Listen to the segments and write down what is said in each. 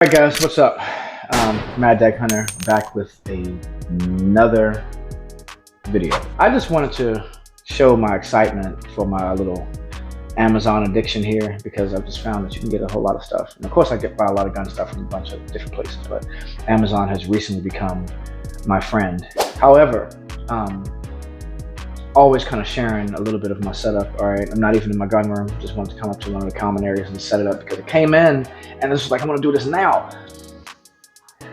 Alright guys, what's up? MDAG Hunter back with another video. I just wanted to show my excitement for my little Amazon addiction here because I've just found that you can get a whole lot of stuff. And of course I buy a lot of gun stuff from a bunch of different places, but Amazon has recently become my friend. However, always kind of sharing a little bit of my setup. All right, I'm not even in my gun room, just wanted to come up to one of the common areas and set it up because it came in and this was like, I'm gonna do this now.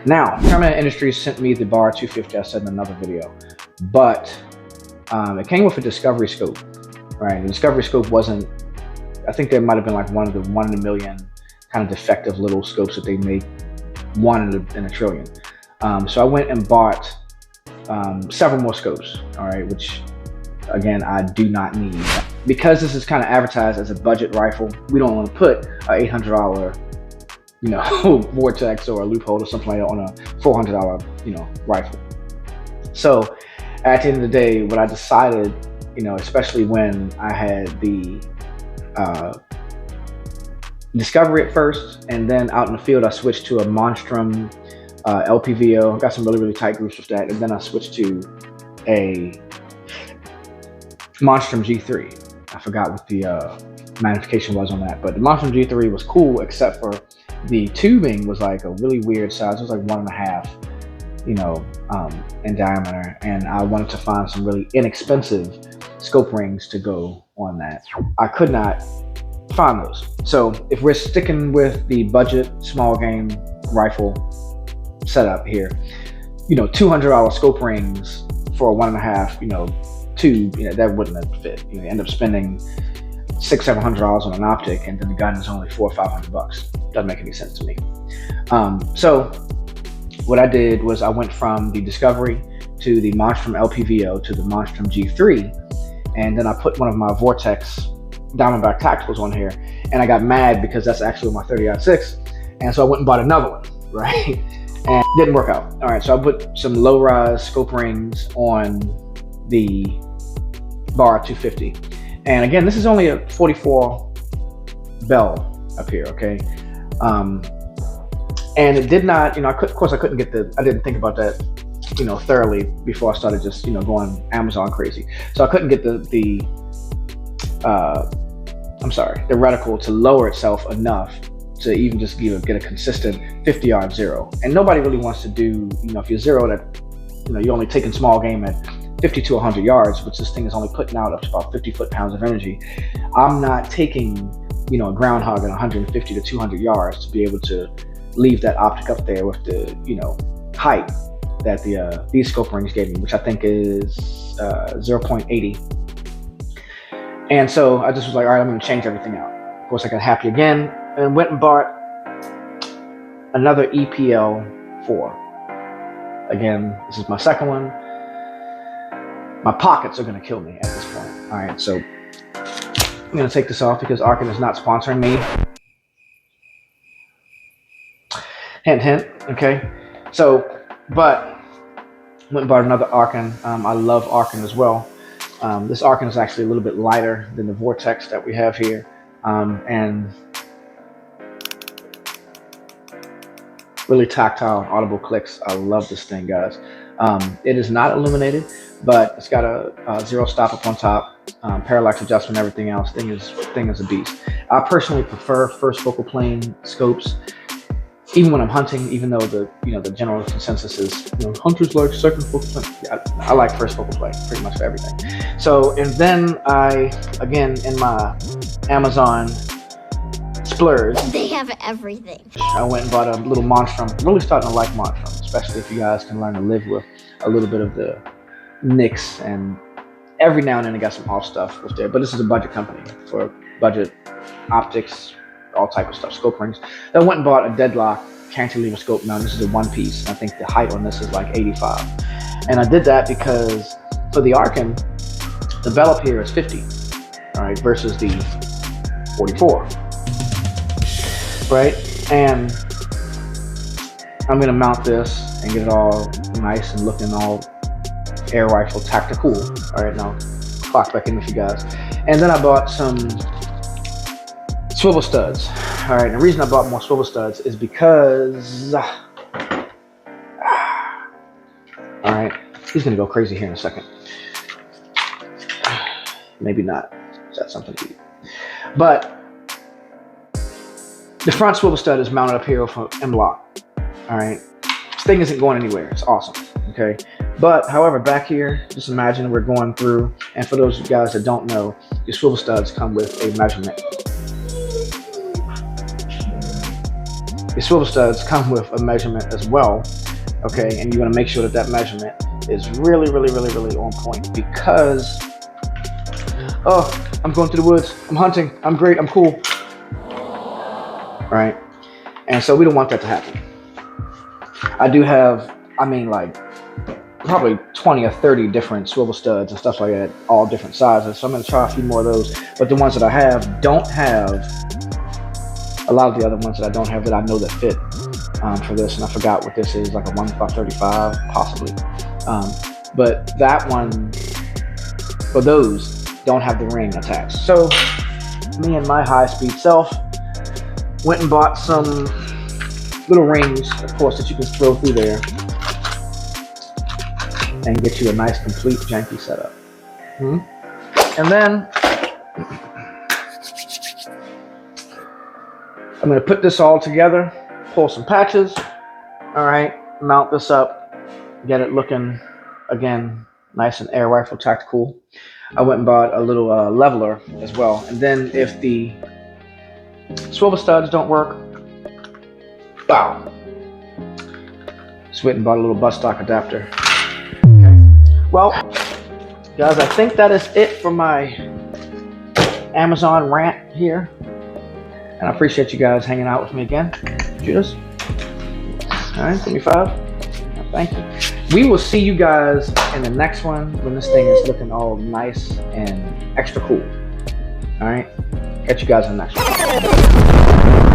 Permanent Industries sent me the Barra 250, I said in another video, but it came with a discovery scope, right? The discovery scope wasn't, I think there might've been like one in a million kind of defective little scopes that they make, one in a trillion. So I went and bought several more scopes, all right, which again, I do not need. Because this is kind of advertised as a budget rifle, we don't want to put a $800, vortex or a loophole or something like that on a $400, rifle. So at the end of the day, what I decided, especially when I had the Discovery at first, and then out in the field, I switched to a Monstrum LPVO. Got some really tight groups with that, and then I switched to a Monstrum G3. I forgot what the magnification was on that, but the Monstrum G3 was cool, except for the tubing was like a really weird size. It was like 1.5, in diameter, and I wanted to find some really inexpensive scope rings to go on that. I could not find those. So if we're sticking with the budget small game rifle setup here, $200 scope rings for a 1.5, tube, that wouldn't have fit. You end up spending $600-700 on an optic, and then the gun is only $400 or $500. Doesn't make any sense to me. So what I did was I went from the Discovery to the Monstrum LPVO to the Monstrum G3, and then I put one of my Vortex Diamondback Tacticals on here, and I got mad because that's actually my 30-06, and so I went and bought another one, right? And it didn't work out. All right, so I put some low-rise scope rings on the Barra 250, and again, this is only a 44 bell up here, okay? And it did not, of course I couldn't get I didn't think about that, thoroughly before I started just, going Amazon crazy. So I couldn't get the reticle to lower itself enough to even just get a consistent 50-yard zero. And nobody really wants to do, if you zero that, you're only taking small game at 50 to 100 yards, which this thing is only putting out up to about 50 foot-pounds of energy. I'm not taking, a groundhog at 150 to 200 yards to be able to leave that optic up there with the, height that these scope rings gave me, which I think is 0.80. And so I just was like, all right, I'm going to change everything out. Of course, I got happy again and went and bought another EPL 4. Again, this is my second one. My pockets are going to kill me at this point. All right, so I'm going to take this off because Arkin is not sponsoring me. Hint, hint. Okay. So, but went and bought another Arkin. I love Arkin as well. This Arkin is actually a little bit lighter than the Vortex that we have here, and really tactile, audible clicks. I love this thing, guys. It is not illuminated, but it's got a zero stop up on top, parallax adjustment, everything else. Thing is a beast. I personally prefer first focal plane scopes, even when I'm hunting. Even though the general consensus is hunters like second focal plane. Yeah, I like first focal plane pretty much for everything. So, and then I again in my Amazon splurge. They have everything. I went and bought a little Monstrum. I'm really starting to like Monstrum, especially if you guys can learn to live with a little bit of the nicks, and every now and then I got some off stuff with there. But this is a budget company for budget optics, all type of stuff, scope rings. Then I went and bought a Deadlock cantilever scope. Now this is a one piece. I think the height on this is like 85. And I did that because for the Arkin, the bell up here is 50, all right, versus the 44, right? And I'm gonna mount this and get it all nice and looking all air rifle tactical. All right, now clock back in with you guys. And then I bought some swivel studs, All right, the reason I bought more swivel studs is because, all right, he's gonna go crazy here in a second. Maybe not. Is that something to eat? But the front swivel stud is mounted up here for M-Lock. All right, this thing isn't going anywhere. It's awesome. Okay, but however, back here, just imagine we're going through, and for those of you guys that don't know, your swivel studs come with a measurement. Your swivel studs come with a measurement as well, okay, and you want to make sure that that measurement is really on point, because, oh, I'm going through the woods, I'm hunting, I'm great, I'm cool, right? And so we don't want that to happen. I do have, I mean, like, probably 20 or 30 different swivel studs and stuff like that, all different sizes. So I'm going to try a few more of those. But the ones that I have don't have a lot of the other ones that I don't have that I know that fit for this. And I forgot what this is, like a 1x35 possibly. But that one, for those, don't have the ring attached. So me and my high-speed self went and bought some little rings, of course, that you can throw through there and get you a nice, complete janky setup. And then I'm going to put this all together, pull some patches, all right, mount this up, get it looking, again, nice and air rifle tactical. I went and bought a little leveler as well. And then if the swivel studs don't work, wow. Just went and bought a little buttstock adapter. Well, guys, I think that is it for my Amazon rant here. And I appreciate you guys hanging out with me again. Judas. All right, 75. Thank you. We will see you guys in the next one when this thing is looking all nice and extra cool. All right, catch you guys in the next one.